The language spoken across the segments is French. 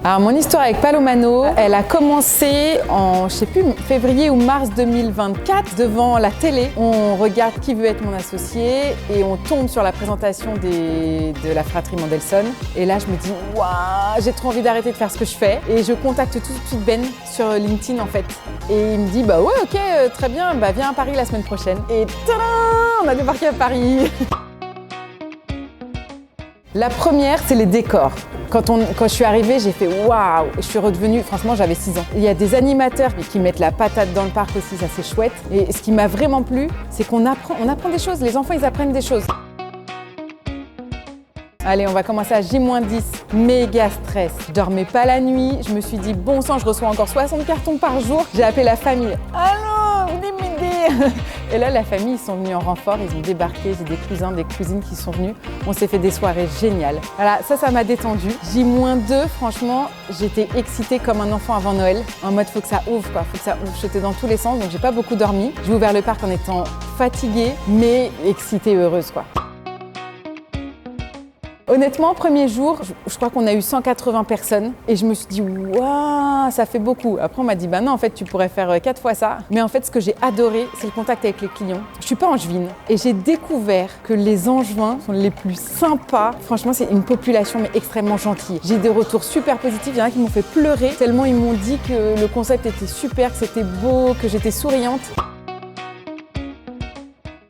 Alors mon histoire avec Palomano, elle a commencé en, je sais plus, février ou mars 2024 devant la télé. On regarde Qui veut être mon associé et on tombe sur la présentation de la fratrie Mandelson. Et là je me dis waouh, j'ai trop envie d'arrêter de faire ce que je fais. Et je contacte tout de suite Ben sur LinkedIn en fait. Et il me dit bah ouais ok très bien, bah viens à Paris la semaine prochaine. Et tadam, on a débarqué à Paris. La première, c'est les décors. Quand je suis arrivée, j'ai fait waouh! Je suis redevenue, franchement, j'avais 6 ans. Il y a des animateurs qui mettent la patate dans le parc aussi, ça c'est chouette. Et ce qui m'a vraiment plu, c'est qu'on apprend des choses. Les enfants, ils apprennent des choses. Allez, on va commencer à J-10. Méga stress. Je dormais pas la nuit. Je me suis dit, bon sang, je reçois encore 60 cartons par jour. J'ai appelé la famille. Allô, venez m'aider. Et là, la famille, ils sont venus en renfort. Ils ont débarqué. J'ai des cousins, des cousines qui sont venus. On s'est fait des soirées géniales. Voilà, ça m'a détendu. J-2, franchement, j'étais excitée comme un enfant avant Noël. En mode, faut que ça ouvre, quoi. Faut que ça ouvre. J'étais dans tous les sens, donc j'ai pas beaucoup dormi. J'ai ouvert le parc en étant fatiguée, mais excitée et heureuse, quoi. Honnêtement, premier jour, je crois qu'on a eu 180 personnes et je me suis dit waouh, ça fait beaucoup. Après on m'a dit bah non, en fait tu pourrais faire 4 fois ça. Mais en fait ce que j'ai adoré, c'est le contact avec les clients. Je suis pas angevine et j'ai découvert que les Angevins sont les plus sympas. Franchement, c'est une population mais extrêmement gentille. J'ai des retours super positifs, il y en a qui m'ont fait pleurer tellement ils m'ont dit que le concept était super, que c'était beau, que j'étais souriante.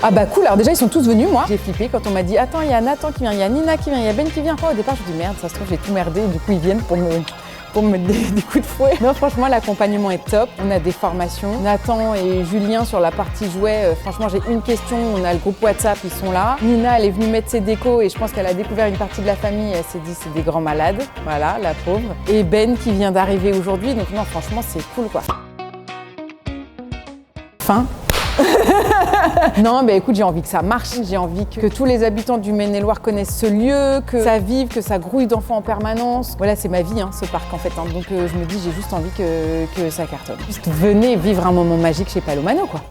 Ah bah cool, alors déjà ils sont tous venus, moi. J'ai flippé quand on m'a dit attends, il y a Nathan qui vient, il y a Nina qui vient, il y a Ben qui vient. Au départ je me dis merde, ça se trouve j'ai tout merdé, du coup ils viennent pour me mettre des coups de fouet. Non franchement l'accompagnement est top, on a des formations. Nathan et Julien sur la partie jouets, franchement j'ai une question, on a le groupe WhatsApp, ils sont là. Nina elle est venue mettre ses décos et je pense qu'elle a découvert une partie de la famille et elle s'est dit c'est des grands malades, voilà la pauvre. Et Ben qui vient d'arriver aujourd'hui, donc non franchement c'est cool quoi. Fin. Non, mais écoute, j'ai envie que ça marche. J'ai envie que tous les habitants du Maine-et-Loire connaissent ce lieu, que ça vive, que ça grouille d'enfants en permanence. Voilà, c'est ma vie, ce parc en fait. Donc je me dis, j'ai juste envie que ça cartonne. Juste venez vivre un moment magique chez Palomano, quoi.